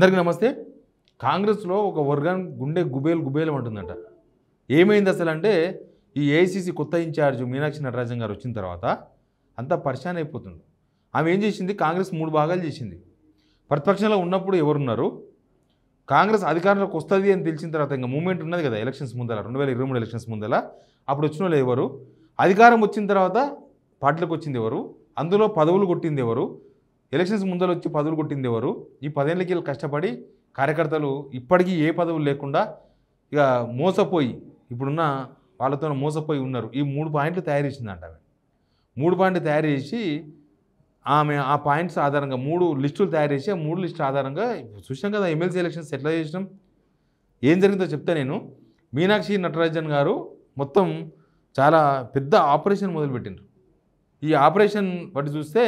అందరికీ నమస్తే. కాంగ్రెస్లో ఒక వర్గం గుండె గుబేలు అంటుందంట. ఏమైంది అసలు అంటే ఈ ఏఐసీసీ కొత్త ఇన్ఛార్జ్ మీనాక్షి నటరాజన్ గారు వచ్చిన తర్వాత అంతా పరిశాన్ అయిపోతుంది. ఆమె ఏం చేసింది, కాంగ్రెస్ 3 భాగాలు చేసింది. ప్రతిపక్షంలో ఉన్నప్పుడు ఎవరున్నారు, కాంగ్రెస్ అధికారంలోకి వస్తుంది అని తెలిసిన తర్వాత ఇంకా మూమెంట్ ఉన్నది కదా ఎలక్షన్స్ ముందల 2023 ఎలక్షన్స్ ముందల అప్పుడు వచ్చిన వాళ్ళు ఎవరు, అధికారం వచ్చిన తర్వాత పార్టీలకు వచ్చింది ఎవరు, అందులో పదవులు కొట్టింది ఎవరు, ఎలక్షన్స్ ముందర వచ్చి పదవులు కొట్టింది ఎవరు, ఈ 10 ఏళ్ళకి కష్టపడి కార్యకర్తలు ఇప్పటికీ ఏ పదవులు లేకుండా ఇక మోసపోయి ఇప్పుడున్న వాళ్ళతో మోసపోయి ఉన్నారు. ఈ 3 పాయింట్లు తయారు చేసిందంట. ఆమె 3 పాయింట్లు తయారు చేసి ఆమె ఆ పాయింట్స్ ఆధారంగా 3 లిస్టులు తయారు చేసి ఆ 3 లిస్టుల ఆధారంగా చూసాం కదా ఎమ్మెల్సీ ఎలక్షన్స్ ఎట్లా చేసినాం, ఏం జరిగిందో చెప్తే నేను. మీనాక్షి నటరాజన్ గారు మొత్తం చాలా పెద్ద ఆపరేషన్ మొదలుపెట్టినారు. ఈ ఆపరేషన్ బట్టి చూస్తే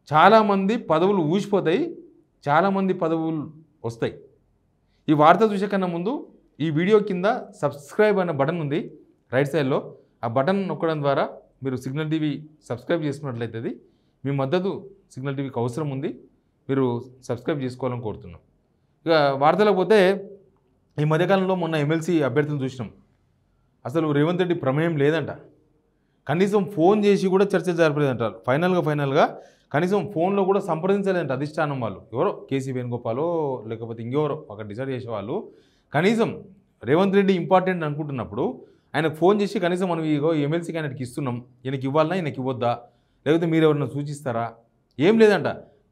చాలామంది పదవులు ఊసిపోతాయి, చాలామంది పదవులు వస్తాయి. ఈ వార్త చూసే కన్నా ముందు ఈ వీడియో కింద సబ్స్క్రైబ్ అనే బటన్ ఉంది రైట్ సైడ్లో, ఆ బటన్ నొక్కడం ద్వారా మీరు సిగ్నల్ టీవీ సబ్స్క్రైబ్ చేసుకున్నట్లయితే మీ మద్దతు సిగ్నల్ టీవీకి అవసరం ఉంది, మీరు సబ్స్క్రైబ్ చేసుకోవాలని కోరుతున్నాం. ఇక వార్తలకు పోతే ఈ మధ్యకాలంలో మొన్న ఎమ్మెల్సీ అభ్యర్థులను చూసినాం. అసలు రేవంత్ రెడ్డి ప్రమేయం లేదంట, కనీసం ఫోన్ చేసి కూడా చర్చ జరపలేదంట. ఫైనల్గా కనీసం ఫోన్లో కూడా సంప్రదించలేదంట అధిష్టానం వాళ్ళు, ఎవరో కేసీ వేణుగోపాలో లేకపోతే ఇంకెవరో అక్కడ డిసైడ్ చేసేవాళ్ళు. కనీసం రేవంత్ రెడ్డి ఇంపార్టెంట్ అనుకుంటున్నప్పుడు ఆయనకు ఫోన్ చేసి కనీసం మనం ఇగో ఎమ్మెల్సీ క్యాండిడేట్కి ఇస్తున్నాం, ఈయనకి ఇవ్వాలన్నా ఈయనకి ఇవ్వద్దా, లేకపోతే మీరు ఎవరైనా సూచిస్తారా, ఏం లేదంట.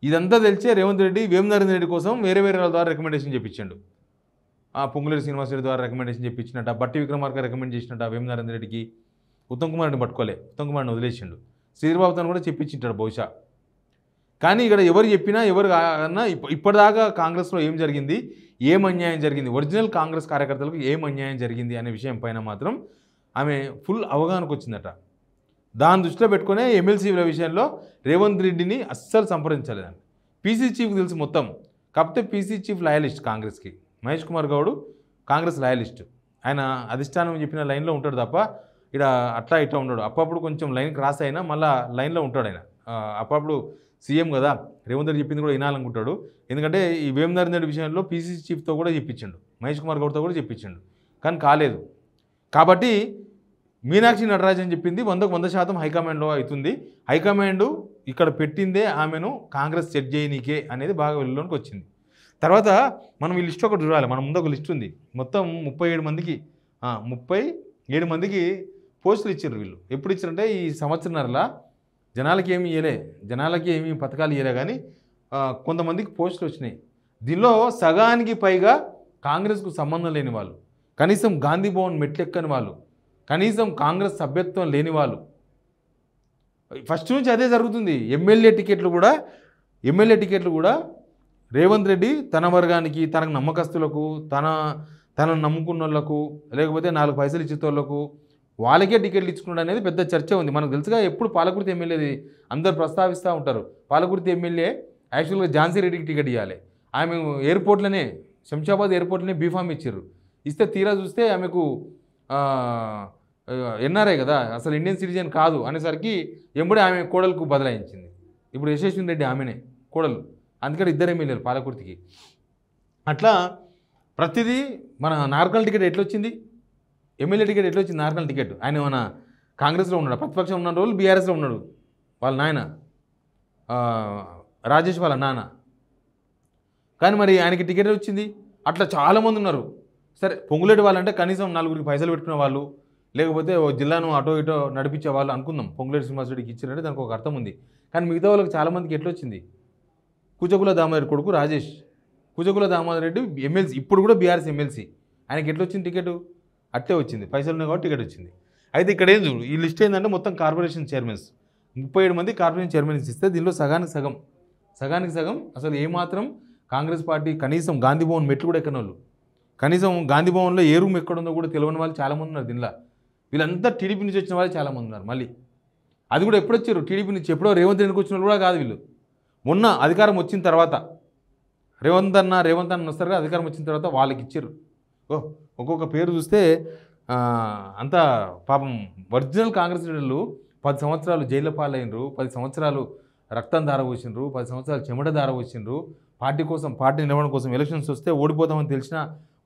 ఇదంతా తెలిసే రేవంత్ రెడ్డి వేమనరేంద్ర రెడ్డి కోసం వేరే వాళ్ళ ద్వారా రికమెండేషన్ చెప్పించాడు. పొంగులేటి శ్రీనివాసరెడ్డి ద్వారా రికమెండేషన్ చెప్పించినట్ట, బట్టి విక్రమార్క రికమెండ్ చేసినట్ట వేమనరేంద్ర రెడ్డికి. ఉత్తమ్ కుమార్ని పట్టుకోలే, ఉత్తమ్ కుమార్ని వదిలేసిండు. శ్రీబాబుతో కూడా చెప్పించింటాడు బహుశా. కానీ ఇక్కడ ఎవరు చెప్పినా ఎవరు అన్నా ఇప్పటిదాకా కాంగ్రెస్లో ఏం జరిగింది, ఏం అన్యాయం జరిగింది, ఒరిజినల్ కాంగ్రెస్ కార్యకర్తలకు ఏం అన్యాయం జరిగింది అనే విషయం పైన మాత్రం ఆమె ఫుల్ అవగాహనకు వచ్చిందట. దాన్ని దృష్టిలో పెట్టుకునే ఎమ్మెల్సీల విషయంలో రేవంత్ రెడ్డిని అస్సలు సంప్రదించలేదండి. పీసీ చీఫ్ తెలుసు మొత్తం, కాకపోతే పీసీ చీఫ్ లాయలిస్ట్ కాంగ్రెస్కి. మహేష్ కుమార్ గౌడ్ కాంగ్రెస్ లాయలిస్ట్, ఆయన అధిష్టానం చెప్పిన లైన్లో ఉంటాడు తప్ప ఇక్కడ అట్లా ఇట్లా ఉన్నాడు. అప్పుడప్పుడు కొంచెం లైన్ క్రాస్ అయినా మళ్ళీ లైన్లో ఉంటాడు ఆయన. అప్పుడప్పుడు సీఎం కదా, రేవంత్ రెడ్డి చెప్పింది కూడా వినాలనుకుంటాడు. ఎందుకంటే ఈ వేమనరేంద్ర రెడ్డి విషయంలో పీసీసీ చీఫ్తో కూడా చెప్పించండు, మహేష్ కుమార్ గౌడ్తో కూడా చెప్పించండు, కానీ కాలేదు. కాబట్టి మీనాక్షి నటరాజన్ చెప్పింది 100% హైకమాండ్లో అవుతుంది. హైకమాండ్ ఇక్కడ పెట్టిందే ఆమెను కాంగ్రెస్ సెట్ చేయనీకే అనేది బాగా వెలుగులోకి వచ్చింది. తర్వాత మనం ఈ లిస్ట్ ఒకటి చూడాలి. మన ముందు ఒక లిస్ట్ ఉంది, మొత్తం 37 మందికి పోస్టులు ఇచ్చారు. వీళ్ళు ఎప్పుడు ఇచ్చారంటే ఈ సంవత్సరంన్నరలా జనాలకి ఏమి ఇవ్వలే, జనాలకి ఏమి పథకాలు ఇవ్వలే, కానీ కొంతమందికి పోస్టులు వచ్చినాయి. దీనిలో సగానికి పైగా కాంగ్రెస్కు సంబంధం లేని వాళ్ళు, కనీసం గాంధీ భవన్ మెట్లెక్కని వాళ్ళు, కనీసం కాంగ్రెస్ సభ్యత్వం లేని వాళ్ళు. ఫస్ట్ నుంచి అదే జరుగుతుంది. ఎమ్మెల్యే టికెట్లు కూడా రేవంత్ రెడ్డి తన వర్గానికి, తనకు నమ్మకస్తులకు, తనను నమ్ముకున్న వాళ్ళకు, లేకపోతే 4 పైసలు ఇచ్చేతోళ్లకు వాళ్ళకే టికెట్లు ఇచ్చుకున్నాడు అనేది పెద్ద చర్చ ఉంది. మనకు తెలుసుగా, ఎప్పుడు పాలకుర్తి ఎమ్మెల్యేది అందరు ప్రస్తావిస్తూ ఉంటారు. పాలకుర్తి ఎమ్మెల్యే యాక్చువల్గా ఝాన్సీ రెడ్డికి టికెట్ ఇవ్వాలి. ఆమె ఎయిర్పోర్ట్లోనే, శంషాబాద్ ఎయిర్పోర్ట్లోనే బీఫామ్ ఇచ్చారు. ఇస్తే తీరా చూస్తే ఆమెకు ఎన్ఆర్ఐ కదా, అసలు ఇండియన్ సిటిజన్ కాదు అనేసరికి ఎంబడే ఆమె కోడలకు బదలాయించింది. ఇప్పుడు యశస్విని రెడ్డి ఆమెనే కోడలు, అందుకని 2 ఎమ్మెల్యేలు పాలకుర్తికి. అట్లా ప్రతిదీ మన నార్కల్ టికెట్ ఎట్లొచ్చింది, ఎమ్మెల్యే టికెట్ ఎట్లొచ్చింది, నార్కల్ టికెట్. ఆయన మన కాంగ్రెస్లో ఉన్నాడు, ప్రతిపక్షం ఉన్న రోజులు బీఆర్ఎస్లో ఉన్నాడు, వాళ్ళ నాయన రాజేష్ వాళ్ళ నాన్న. కానీ మరి ఆయనకి టికెట్ వచ్చింది. అట్లా చాలామంది ఉన్నారు. సరే, పొంగులేటి వాళ్ళంటే కనీసం 4 పైసలు పెట్టుకునే వాళ్ళు, లేకపోతే ఓ జిల్లాను అటో ఇటో నడిపించే వాళ్ళు అనుకుందాం. పొంగులేటి శ్రీనివాసరెడ్డికి ఇచ్చినట్టే దానికి ఒక అర్థం ఉంది. కానీ మిగతా వాళ్ళకి చాలామందికి ఎట్లొచ్చింది, కుచకుల దామోదర్ కొడుకు రాజేష్, కుచకుల దామోదర్ రెడ్డి ఎమ్మెల్సీ, ఇప్పుడు కూడా బీఆర్ఎస్ ఎమ్మెల్సీ, ఆయనకి ఎట్లొచ్చింది టికెట్, అట్లే వచ్చింది, పైసలు ఉన్నాయి కాబట్టి టికెట్ వచ్చింది. అయితే ఇక్కడ ఏం చూడు, ఈ లిస్ట్ ఏంటంటే మొత్తం కార్పొరేషన్ చైర్మన్స్ 37 మంది కార్పొరేషన్ చైర్మన్స్ ఇస్తే దీనిలో సగానికి సగం అసలు ఏమాత్రం కాంగ్రెస్ పార్టీ కనీసం గాంధీ భవన్ మెట్లు కూడా ఎక్కని వాళ్ళు, కనీసం గాంధీ భవన్లో ఏ రూమ్ ఎక్కడుందో కూడా తెలియని వాళ్ళు చాలామంది ఉన్నారు దీనిలో. వీళ్ళంతా టీడీపీ నుంచి వచ్చిన వాళ్ళు చాలామంది ఉన్నారు. మళ్ళీ అది కూడా ఎప్పుడు వచ్చారు, టీడీపీ నుంచి ఎప్పుడో రేవంత్ రెడ్డికి వచ్చిన వాళ్ళు కూడా కాదు వీళ్ళు. మొన్న అధికారం వచ్చిన తర్వాత రేవంత్ అన్న వస్తారు కదా, అధికారం వచ్చిన తర్వాత వాళ్ళకి ఇచ్చారు. ఒక్కొక్క పేరు చూస్తే అంతా పాపం ఒరిజినల్ కాంగ్రెస్ లీడర్లు 10 సంవత్సరాలు జైల్లో పాలైనరు, 10 సంవత్సరాలు రక్తం ధారపోసిండ్రు, 10 సంవత్సరాలు చెమట ధారపోసిండ్రు, పార్టీ కోసం, పార్టీ నిలవడం కోసం. ఎలక్షన్స్ వస్తే ఓడిపోతామని తెలిసినా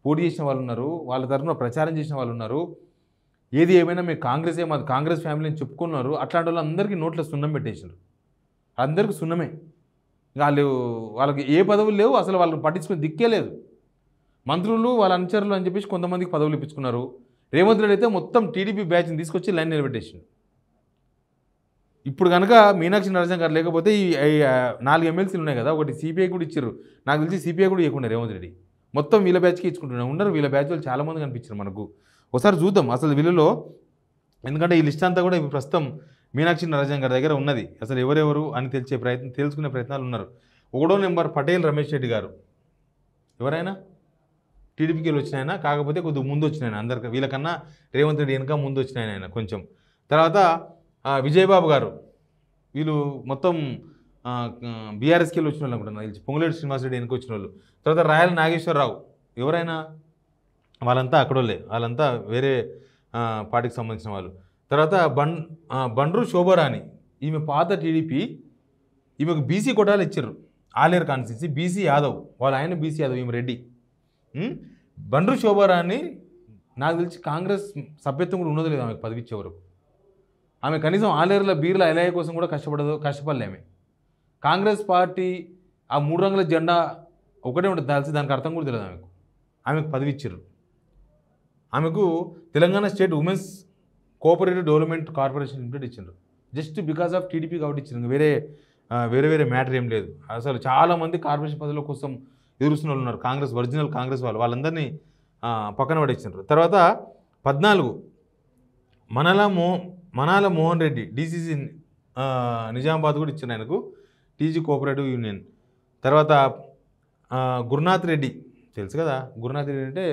పోటీ చేసిన వాళ్ళు ఉన్నారు, వాళ్ళ తరఫున ప్రచారం చేసిన వాళ్ళు ఉన్నారు. ఏది ఏమైనా మేము కాంగ్రెసే, మాది కాంగ్రెస్ ఫ్యామిలీ అని చెప్పుకున్నారు. అట్లాంటి వాళ్ళు అందరికీ నోట్లో సున్నం పెట్టేసిండ్రు. అందరికీ సున్నమే. వాళ్ళకి ఏ పదవులు లేవు, అసలు వాళ్ళని పట్టించుకుని దిక్కే లేదు. మంత్రులు వాళ్ళ అనుచరులు అని చెప్పేసి కొంతమందికి పదవులు ఇప్పించుకున్నారు. రేవంత్ రెడ్డి అయితే మొత్తం టీడీపీ బ్యాచ్ని తీసుకొచ్చి లైన్ నిలబెట్టేసిండు. ఇప్పుడు కనుక మీనాక్షి నరసింహ గారు లేకపోతే ఈ 4 ఎమ్మెల్సీలు ఉన్నాయి కదా, ఒకటి సిపిఐ కూడా ఇచ్చారు. నాకు తెలిసి సిపిఐ కూడా ఇవ్వకుండా రేవంత్ రెడ్డి మొత్తం వీళ్ళ బ్యాచ్కి ఇచ్చుకుంటున్నారు. ఉండరు, వీళ్ళ బ్యాచ్ వాళ్ళు చాలామంది కనిపించారు మనకు. ఒకసారి చూద్దాం అసలు వీళ్ళలో, ఎందుకంటే ఈ లిస్ట్ అంతా కూడా ఇప్పుడు ప్రస్తుతం మీనాక్షి నరసింహ గారి దగ్గర ఉన్నది. అసలు ఎవరెవరు అని తెలుసుకునే ప్రయత్నాలు ఉన్నారు. 1వ నెంబర్ పటేల్ రమేష్ రెడ్డి గారు. ఎవరైనా టీడీపీకి వచ్చిన ఆయన, కాకపోతే కొద్దిగా ముందు వచ్చిన ఆయన. అందరికీ వీళ్ళకన్నా రేవంత్ రెడ్డి వెనక ముందు వచ్చిన ఆయన కొంచెం. తర్వాత విజయబాబు గారు, వీళ్ళు మొత్తం బీఆర్ఎస్కి వెళ్ళి వచ్చిన వాళ్ళు అనుకుంటున్నారు, పొంగులేటి శ్రీనివాసరెడ్డి వెనక వచ్చిన వాళ్ళు. తర్వాత రాయల నాగేశ్వరరావు, ఎవరైనా వాళ్ళంతా అక్కడోళ్ళే, వాళ్ళంతా వేరే పార్టీకి సంబంధించిన వాళ్ళు. తర్వాత బండ్రు శోభారాణి, ఈమె పాత టీడీపీ, ఈమెకు బీసీ కొటాలు ఇచ్చారు. ఆలేరు కాన్స్టిట్యూన్సీ బీసీ యాదవ్, వాళ్ళ ఆయన బీసీ యాదవ్, ఈమె రెడ్డి. బండ్రు శోభారాణి నాకు తెలిసి కాంగ్రెస్ సభ్యత్వం కూడా ఉన్నది లేదు ఆమెకు పదవి ఇచ్చే వరకు. ఆమె కనీసం ఆలేరుల బీర్ల ఎలయ కోసం కూడా కష్టపడలే ఆమె. కాంగ్రెస్ పార్టీ ఆ 3 రంగుల జెండా ఒకటే ఉంటుంది తెలిసి, దానికి అర్థం కూడా తెలియదు ఆమెకు పదవి ఇచ్చారు. ఆమెకు Telangana state women's cooperative development corporation limited ఇచ్చిండ్రు. జస్ట్ బికాస్ ఆఫ్ టీడీపీ కాబట్టి ఇచ్చిండ్రు, వేరే మ్యాటర్ ఏం లేదు. అసలు చాలామంది కార్పొరేషన్ పదవుల కోసం ఎదురుస్తున్న వాళ్ళు ఉన్నారు, కాంగ్రెస్ ఒరిజినల్ కాంగ్రెస్ వాళ్ళందరినీ పక్కన పడేసిండ్రు. తర్వాత 14 మనాల మోహన్ రెడ్డి, డీసీసీ నిజామాబాద్ కూడా ఇచ్చిండు ఆయనకు, టీజీ కోఆపరేటివ్ యూనియన్. తర్వాత గురునాథ్ రెడ్డి, తెలుసు కదా గురునాథ్ రెడ్డి అంటే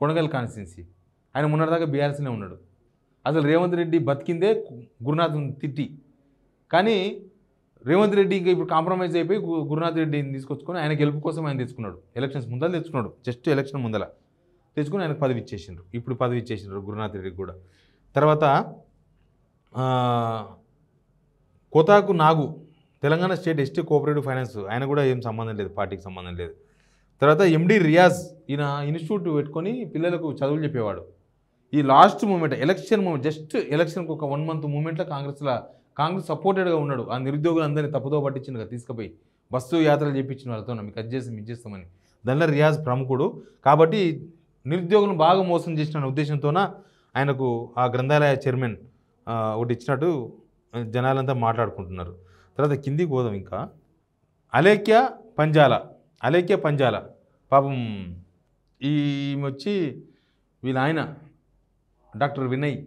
కొనగల్ కాన్స్టిట్యున్సీ, ఆయన మొన్నటిదాకా బీఆర్ఎస్నే ఉన్నాడు. అసలు రేవంత్ రెడ్డి బతికిందే గురునాథ్ని తిట్టి, కానీ రేవంత్ రెడ్డి ఇంకా ఇప్పుడు కాంప్రమైజ్ అయిపోయి గురునాథ్ రెడ్డిని తీసుకొచ్చుకొని ఆయన గెలుపు కోసం ఆయన తెచ్చుకున్నాడు. ఎలక్షన్స్ ముందర తెచ్చుకున్నాడు, జస్ట్ ఎలక్షన్ ముందర తెచ్చుకొని ఆయనకు పదవి ఇచ్చేసిండ్రు. ఇప్పుడు పదవి ఇచ్చేసిండ్రు గురునాథ్ రెడ్డికి కూడా. తర్వాత కోతాకు నాగు, Telangana state ST cooperative finance, ఆయన కూడా ఏం సంబంధం లేదు, పార్టీకి సంబంధం లేదు. తర్వాత ఎండి రియాజ్, ఈయన ఇన్స్టిట్యూట్ పెట్టుకొని పిల్లలకు చదువులు చెప్పేవాడు. ఈ last moment election moment, just ఎలక్షన్కి ఒక 1 మంత్ మూమెంట్లో కాంగ్రెస్ సపోర్టెడ్గా ఉన్నాడు. ఆ నిరుద్యోగులందరినీ తప్పుదో పట్టించింది కదా, తీసుకుపోయి బస్సు యాత్రలు చేయించిన వాళ్ళతో మీకు అది చేసి ఇచ్చేస్తామని. దానిలో రియాజ్ ప్రముఖుడు కాబట్టి నిరుద్యోగులను బాగా మోసం చేసిన ఉద్దేశంతోన ఆయనకు ఆ గ్రంథాలయ చైర్మన్ ఒకటి ఇచ్చినట్టు జనాలంతా మాట్లాడుకుంటున్నారు. తర్వాత కిందికి పోదాం. ఇంకా అలేఖ్య పంజాల పాపం ఈమె వచ్చి వీళ్ళ ఆయన డాక్టర్ వినయ్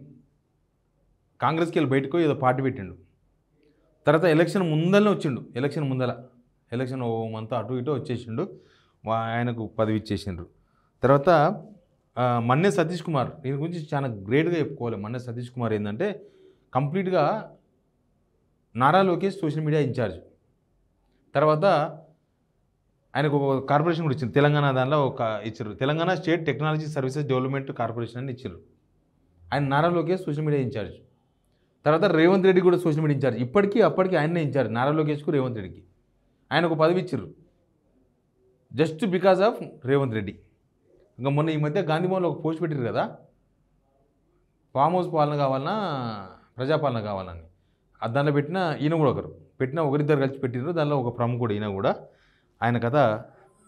కాంగ్రెస్కి వెళ్ళి బయటకు ఏదో పార్టీ పెట్టిండు. తర్వాత ఎలక్షన్ ముందరనే వచ్చిండు, ఎలక్షన్ ఓ మంత్ అటు ఇటు వచ్చేసిండు, ఆయనకు పదవి ఇచ్చేసిండ్రు. తర్వాత మన్నె సతీష్ కుమార్, దీని గురించి చాలా గ్రేట్గా చెప్పుకోవాలి. మన్నె సతీష్ కుమార్ ఏంటంటే కంప్లీట్గా Nara Lokesh social media incharge. తర్వాత ఆయనకు ఒక కార్పొరేషన్ కూడా ఇచ్చింది తెలంగాణ, దానిలో ఇచ్చారు Telangana state technology services development corporation అని ఇచ్చారు. ఆయన Nara Lokesh social media incharge. తర్వాత రేవంత్ రెడ్డి కూడా సోషల్ మీడియా ఇన్ఛార్జ్. అప్పటికి ఆయనే ఇన్ఛార్జ్, నారా లోకేష్కు రేవంత్ రెడ్డికి. ఆయనకు పదవి ఇచ్చారు just because of Revanth Reddy. ఇంకా మొన్న ఈ మధ్య గాంధీభవన్లో ఒక పోస్ట్ పెట్టారు కదా, ఫామ్ హౌస్ పాలన కావాలన్నా ప్రజాపాలన కావాలని. దానిలో ఈయన కూడా ఒకరిద్దరు కలిసి పెట్టినారు. దానిలో ఒక ప్రముఖుడు ఈయన కూడా, ఆయన కథ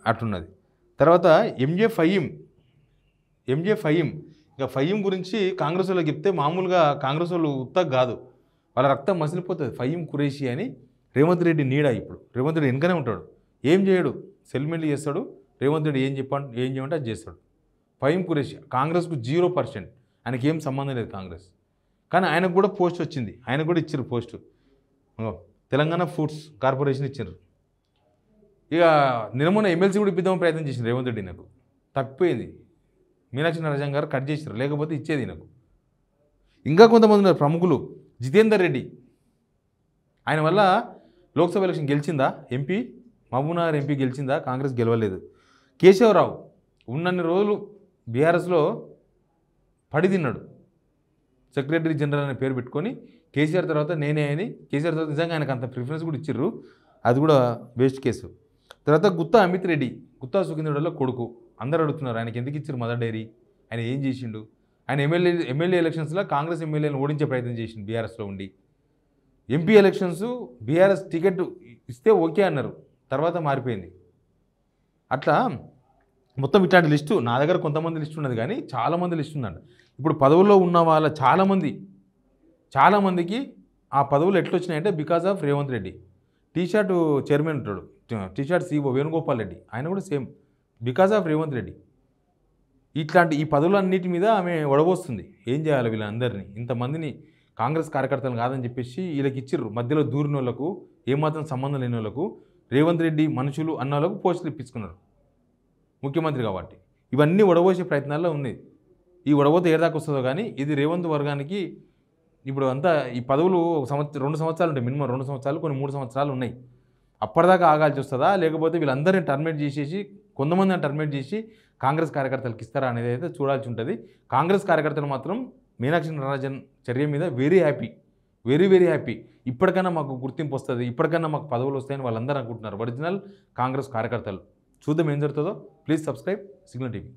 అట్లున్నది. తర్వాత ఎంజే ఫహీం, ఇంకా ఫహీం గురించి కాంగ్రెస్ వాళ్ళకి చెప్తే మామూలుగా కాంగ్రెస్ వాళ్ళు ఉత్తగా కాదు, వాళ్ళ రక్తం మసిలిపోతుంది. ఫహీం ఖురేషి అని రేవంత్ రెడ్డి నీడ. ఇప్పుడు రేవంత్ రెడ్డి వెనకనే ఉంటాడు, ఏం చేయడు, సెటిల్మెంట్లు చేస్తాడు. రేవంత్ రెడ్డి ఏం చేయమంటే అది చేస్తాడు. ఫహీం ఖురేషి కాంగ్రెస్కు 0%, ఆయనకి ఏం సంబంధం లేదు కాంగ్రెస్. కానీ ఆయనకు కూడా పోస్ట్ వచ్చింది, ఆయనకు కూడా ఇచ్చారు పోస్టు, తెలంగాణ ఫుడ్స్ కార్పొరేషన్ ఇచ్చారు. ఇక నిన్న ఎమ్మెల్సీ కూడా ఇప్పిద్దామని ప్రయత్నం చేసింది రేవంత్ రెడ్డి, నాకు తప్పిపోయింది. మీనాక్షి నరసింహ గారు కట్ చేశారు, లేకపోతే ఇచ్చేది నాకు. ఇంకా కొంతమంది ఉన్నారు ప్రముఖులు. జితేందర్ రెడ్డి, ఆయన వల్ల Lok Sabha election గెలిచిందా, MP Mahabubnagar MP గెలిచిందా, Congress గెలవలేదు. కేశవరావు ఉన్నన్ని రోజులు బీఆర్ఎస్లో పడి తిన్నాడు, సెక్రటరీ జనరల్ అనే పేరు పెట్టుకొని కేసీఆర్ తర్వాత నేనే అని కేసీఆర్ తర్వాత నిజంగా ఆయనకు అంత ప్రిఫరెన్స్ కూడా ఇచ్చిర్రు, అది కూడా వేస్ట్ కేసు. తర్వాత గుత్తా అమిత్ రెడ్డి, గుత్తా సుఖేంద్రుల కొడుకు, అందరూ అడుగుతున్నారు ఆయనకి ఎందుకు ఇచ్చారు మదర్ డైరీ, ఆయన ఏం చేసిండు. ఆయన ఎమ్మెల్యే ఎలక్షన్స్లో కాంగ్రెస్ ఎమ్మెల్యేలను ఓడించే ప్రయత్నం చేసిండు బీఆర్ఎస్లో ఉండి. ఎంపీ ఎలక్షన్స్ బీఆర్ఎస్ టికెట్ ఇస్తే ఓకే అన్నారు, తర్వాత మారిపోయింది. అట్లా మొత్తం ఇట్లాంటి లిస్టు నా దగ్గర కొంతమంది లిస్టు ఉన్నది, కానీ చాలామంది లిస్టు ఉందండి. ఇప్పుడు పదవుల్లో ఉన్న వాళ్ళ చాలామందికి ఆ పదవులు ఎట్లొచ్చినాయంటే బికాజ్ ఆఫ్ రేవంత్ రెడ్డి. టీషర్ట్ చైర్మన్ ఉంటాడు, టీషర్ట్ CEO వేణుగోపాల్ రెడ్డి, ఆయన కూడా same because of Revanth Reddy. ఇట్లాంటి ఈ పదవులన్నిటి మీద ఆమె ఒడబోస్తుంది. ఏం చేయాలి వీళ్ళందరినీ, ఇంతమందిని కాంగ్రెస్ కార్యకర్తలు కాదని చెప్పేసి వీళ్ళకి ఇచ్చిర్రు. మధ్యలో దూరిన వాళ్ళకు, ఏమాత్రం సంబంధం లేని వాళ్ళకు, రేవంత్ రెడ్డి మనుషులు అన్న వాళ్ళకు పోస్టులు ఇప్పించుకున్నారు ముఖ్యమంత్రి కాబట్టి. ఇవన్నీ ఒడబోసే ప్రయత్నాల్లో ఉంది. ఈ ఒడబోత ఏదాకా వస్తుందో కానీ ఇది రేవంత్ వర్గానికి ఇప్పుడు అంతా ఈ పదవులు 2 సంవత్సరాలు ఉంటాయి, మినిమం 2 సంవత్సరాలు, కొన్ని 3 సంవత్సరాలు ఉన్నాయి. అప్పటిదాకా ఆగాల్సి వస్తుందా, లేకపోతే వీళ్ళందరినీ టర్మినేట్ చేసేసి కొంతమందిని టర్మినేట్ చేసి కాంగ్రెస్ కార్యకర్తలకు ఇస్తారా అనేది అయితే చూడాల్సి ఉంటుంది. కాంగ్రెస్ కార్యకర్తలు మాత్రం మీనాక్షి నటరాజన్ చర్య మీద వెరీ హ్యాపీ. ఇప్పటికైనా మాకు గుర్తింపు వస్తుంది, ఇప్పటికైనా మాకు పదవులు వస్తాయని వాళ్ళందరూ అనుకుంటున్నారు, ఒరిజినల్ కాంగ్రెస్ కార్యకర్తలు. చూద్దాం ఏం జరుగుతుందో. Please subscribe signal TV.